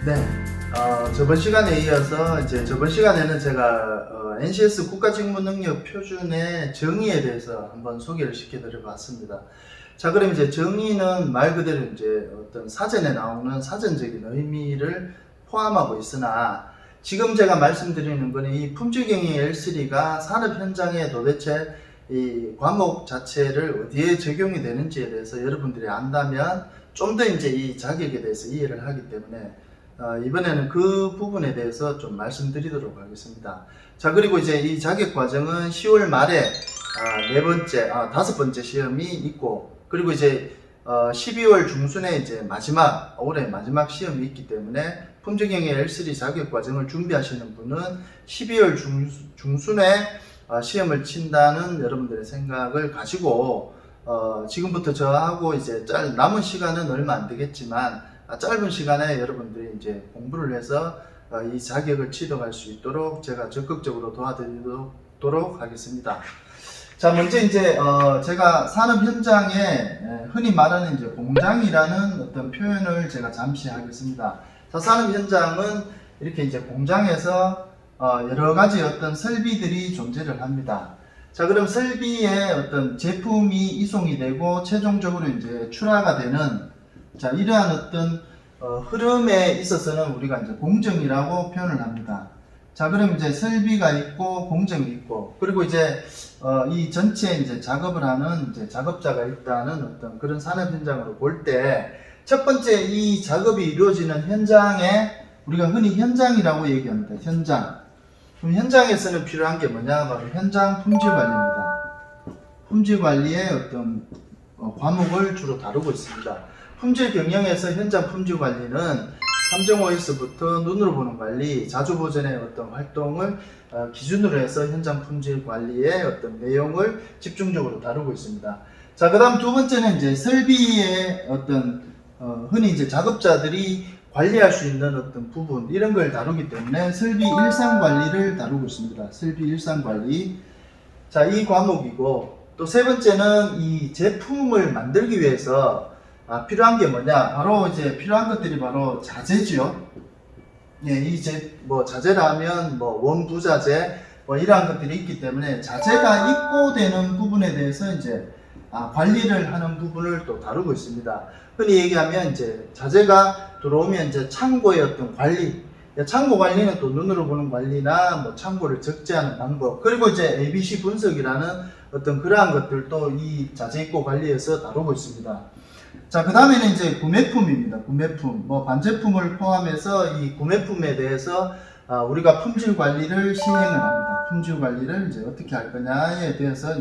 네, 저번 시간에 이어서 저번 시간에는 제가 NCS 국가직무능력 표준의 정의에 대해서 한번 소개를 시켜드려 봤습니다. 자, 그럼 정의는 말 그대로 어떤 사전에 나오는 사전적인 의미를 포함하고 있으나, 지금 제가 말씀드리는 거는 이 품질경영 L3가 산업 현장에 도대체 이 과목 자체를 어디에 적용이 되는지에 대해서 여러분들이 안다면 좀 더 이 자격에 대해서 이해를 하기 때문에 이번에는 그 부분에 대해서 좀 말씀드리도록 하겠습니다. 자, 그리고 이 자격 과정은 10월 말에 다섯 번째 시험이 있고, 그리고 12월 중순에 올해 마지막 시험이 있기 때문에 품질경영 L3 자격 과정을 준비하시는 분은 12월 중순에 시험을 친다는 여러분들의 생각을 가지고 지금부터 저하고 남은 시간은 얼마 안 되겠지만 짧은 시간에 여러분들이 공부를 해서 이 자격을 취득할 수 있도록 제가 적극적으로 도와드리도록 하겠습니다. 자, 먼저 제가 산업 현장에 흔히 말하는 공장이라는 어떤 표현을 제가 잠시 하겠습니다. 자, 산업 현장은 이렇게 공장에서 여러 가지 어떤 설비들이 존재를 합니다. 자, 그럼 설비에 어떤 제품이 이송이 되고 최종적으로 출하가 되는, 자, 이러한 어떤 흐름에 있어서는 우리가 공정이라고 표현을 합니다. 자, 그럼 설비가 있고 공정이 있고, 그리고 이 전체 작업을 하는 작업자가 있다는 어떤 그런 산업 현장으로 볼 때, 첫 번째 이 작업이 이루어지는 현장에 우리가 흔히 현장이라고 얘기합니다. 현장. 그럼 현장에서는 필요한 게 뭐냐? 바로 현장 품질 관리입니다. 품질 관리의 어떤 과목을 주로 다루고 있습니다. 품질 경영에서 현장 품질 관리는 3.5S부터 눈으로 보는 관리, 자주 보전의 어떤 활동을 기준으로 해서 현장 품질 관리의 어떤 내용을 집중적으로 다루고 있습니다. 자, 그 다음 두 번째는 설비의 어떤 흔히 작업자들이 관리할 수 있는 어떤 부분, 이런 걸 다루기 때문에 설비 일상 관리를 다루고 있습니다. 설비 일상 관리. 자, 이 과목이고, 또 세 번째는 이 제품을 만들기 위해서 필요한 게 뭐냐? 바로 필요한 것들이 바로 자재죠. 예, 자재라면 원부자재 이러한 것들이 있기 때문에 자재가 입고되는 부분에 대해서 관리를 하는 부분을 또 다루고 있습니다. 흔히 얘기하면 자재가 들어오면 창고의 어떤 관리, 창고 관리는 또 눈으로 보는 관리나 창고를 적재하는 방법, 그리고 ABC 분석이라는 어떤 그러한 것들도 이 자재 입고 관리에서 다루고 있습니다. 자, 그 다음에는 구매품입니다. 구매품, 반제품을 포함해서 이 구매품에 대해서 우리가 품질 관리를 시행을 합니다. 품질 관리를 어떻게 할 거냐에 대해서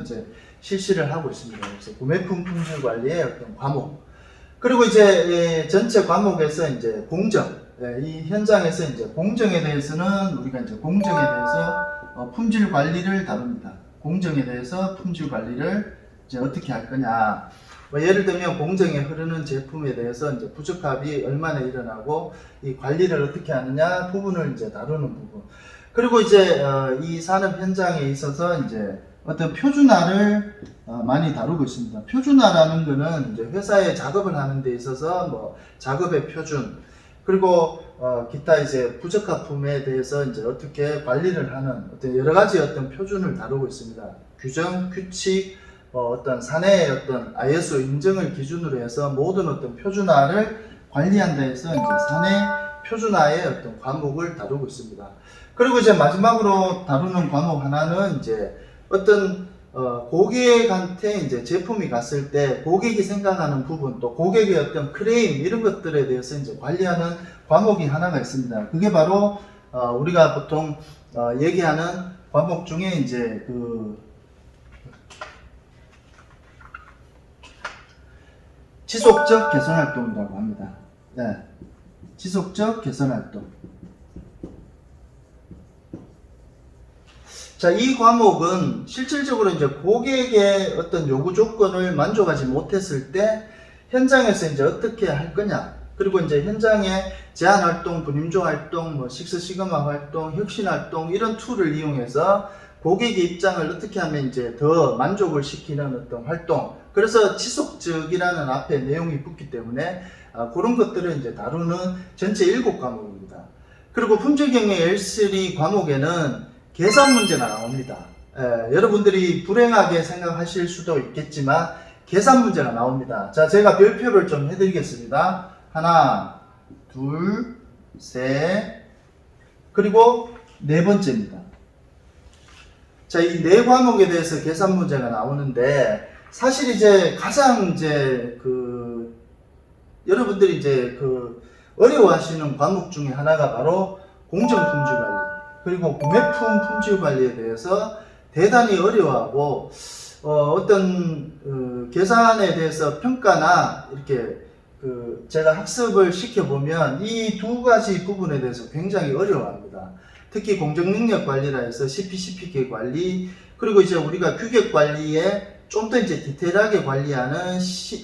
실시를 하고 있습니다. 그래서 구매품 품질 관리의 어떤 과목. 그리고 전체 과목에서 공정, 이 현장에서 공정에 대해서는 우리가 공정에 대해서 품질 관리를 다룹니다. 공정에 대해서 품질 관리를 어떻게 할 거냐. 예를 들면 공정에 흐르는 제품에 대해서 부적합이 얼마나 일어나고 이 관리를 어떻게 하느냐 부분을 다루는 부분. 그리고 이 산업 현장에 있어서 어떤 표준화를 많이 다루고 있습니다. 표준화라는 거는 회사에 작업을 하는 데 있어서 작업의 표준, 그리고 기타 부적합품에 대해서 어떻게 관리를 하는 어떤 여러 가지 어떤 표준을 다루고 있습니다. 규정, 규칙, 어떤 사내의 어떤 ISO 인증을 기준으로 해서 모든 어떤 표준화를 관리한다 해서 사내 표준화의 어떤 과목을 다루고 있습니다. 그리고 마지막으로 다루는 과목 하나는 어떤 고객한테 제품이 갔을 때 고객이 생각하는 부분, 또 고객의 어떤 클레임, 이런 것들에 대해서 관리하는 과목이 하나가 있습니다. 그게 바로 우리가 보통 얘기하는 과목 중에 지속적 개선 활동이라고 합니다. 네. 지속적 개선 활동. 자, 이 과목은 실질적으로 고객의 어떤 요구 조건을 만족하지 못했을 때 현장에서 어떻게 할 거냐. 그리고 현장에 제한 활동, 분임조 활동, 식스 시그마 활동, 혁신 활동, 이런 툴을 이용해서 고객의 입장을 어떻게 하면 더 만족을 시키는 어떤 활동. 그래서 지속적이라는 앞에 내용이 붙기 때문에 그런 것들을 이제 다루는 전체 7과목입니다. 그리고 품질경영 L3 과목에는 계산 문제가 나옵니다. 여러분들이 불행하게 생각하실 수도 있겠지만 계산 문제가 나옵니다. 자, 제가 별표를 좀 해드리겠습니다. 하나, 둘, 셋, 그리고 네 번째입니다. 자, 이 네 과목에 대해서 계산 문제가 나오는데, 사실 이제 가장 이제 여러분들이 이제 어려워하시는 과목 중에 하나가 바로 공정품질관리, 그리고 구매품 품질관리에 대해서 대단히 어려워하고, 어떤 계산에 대해서 평가나 이렇게 제가 학습을 시켜보면 이 두 가지 부분에 대해서 굉장히 어려워합니다. 특히 공정능력관리라 해서 CP/CPK 관리, 그리고 이제 우리가 규격 관리에 좀 더 이제 디테일하게 관리하는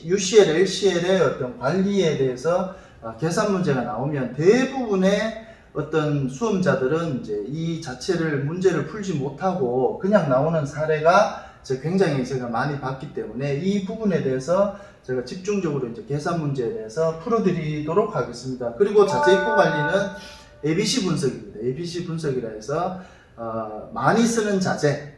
UCL, LCL의 어떤 관리에 대해서 계산 문제가 나오면 대부분의 어떤 수험자들은 이제 이 자체를 문제를 풀지 못하고 그냥 나오는 사례가 굉장히 제가 많이 봤기 때문에 이 부분에 대해서 제가 집중적으로 이제 계산 문제에 대해서 풀어드리도록 하겠습니다. 그리고 자체 입고 관리는 ABC 분석입니다. ABC 분석이라 해서 많이 쓰는 자재,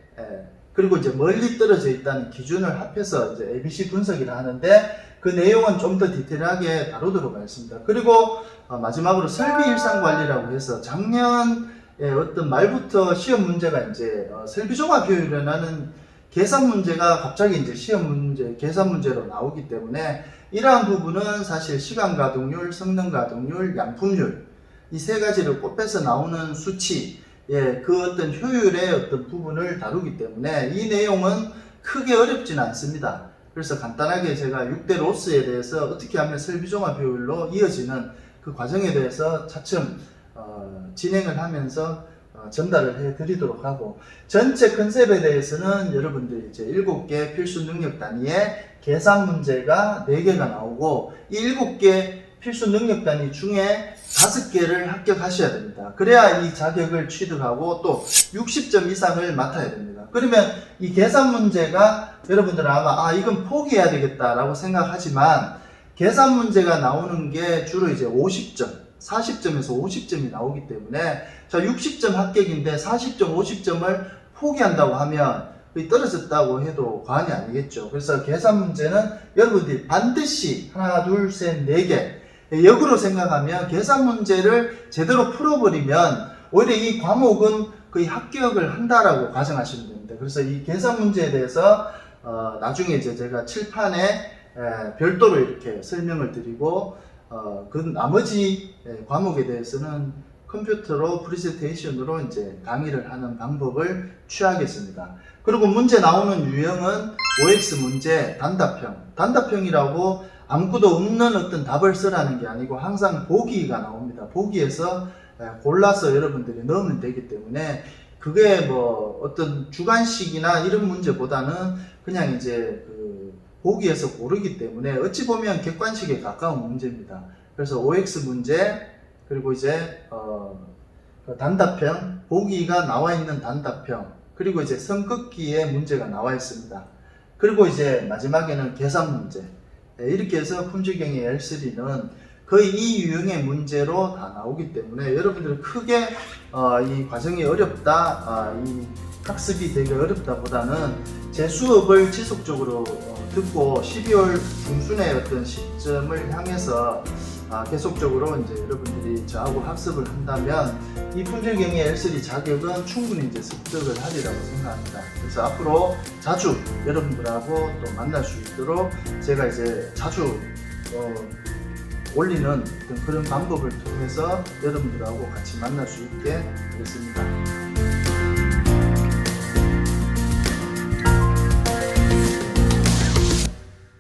그리고 이제 멀리 떨어져 있다는 기준을 합해서 이제 ABC 분석이라 하는데 그 내용은 좀 더 디테일하게 다루도록 하겠습니다. 그리고 마지막으로 설비 일상 관리라고 해서 작년 어떤 말부터 시험 문제가 이제 설비 종합 효율이라는 계산 문제가 갑자기 이제 시험 문제, 계산 문제로 나오기 때문에 이러한 부분은 사실 시간 가동률, 성능 가동률, 양품률 이 세 가지를 꼽혀서 나오는 수치, 그 어떤 효율의 어떤 부분을 다루기 때문에 이 내용은 크게 어렵지는 않습니다. 그래서 간단하게 제가 6대 로스에 대해서 어떻게 하면 설비종합 효율로 이어지는 그 과정에 대해서 차츰 진행을 하면서 전달을 해 드리도록 하고, 전체 컨셉에 대해서는 여러분들이 이제 7개 필수 능력 단위에 계산 문제가 4개가 나오고 이 7개 필수 능력 단위 중에 5개를 합격하셔야 됩니다. 그래야 이 자격을 취득하고 또 60점 이상을 맡아야 됩니다. 그러면 이 계산 문제가 여러분들은 아마 이건 포기해야 되겠다라고 생각하지만 계산 문제가 나오는 게 주로 이제 50점, 40점에서 50점이 나오기 때문에 자 60점 합격인데 40점, 50점을 포기한다고 하면 떨어졌다고 해도 과언이 아니겠죠. 그래서 계산 문제는 여러분들이 반드시 하나, 둘, 셋, 4개 역으로 생각하면 계산 문제를 제대로 풀어버리면 오히려 이 과목은 거의 합격을 한다라고 가정하시면 됩니다. 그래서 이 계산 문제에 대해서 나중에 이제 제가 칠판에 별도로 이렇게 설명을 드리고 그 나머지 과목에 대해서는 컴퓨터로 프레젠테이션으로 이제 강의를 하는 방법을 취하겠습니다. 그리고 문제 나오는 유형은 OX 문제, 단답형이라고 아무것도 없는 어떤 답을 쓰라는 게 아니고 항상 보기가 나옵니다. 보기에서 골라서 여러분들이 넣으면 되기 때문에 그게 뭐 어떤 주관식이나 이런 문제보다는 그냥 이제 보기에서 고르기 때문에 어찌 보면 객관식에 가까운 문제입니다. 그래서 OX 문제, 그리고 이제 단답형, 보기가 나와 있는 단답형, 그리고 이제 선긋기에 문제가 나와 있습니다. 그리고 이제 마지막에는 계산 문제. 이렇게 해서 품질경영 L3는 거의 이 유형의 문제로 다 나오기 때문에 여러분들은 크게 이 과정이 어렵다, 이 학습이 되게 어렵다 보다는 제 수업을 지속적으로 듣고 12월 중순의 어떤 시점을 향해서 계속적으로 이제 여러분들이 저하고 학습을 한다면 이 품질경영 L3 자격은 충분히 이제 습득을 하리라고 생각합니다. 그래서 앞으로 자주 여러분들하고 또 만날 수 있도록 제가 이제 자주 올리는 어떤 그런 방법을 통해서 여러분들하고 같이 만날 수 있게 되겠습니다.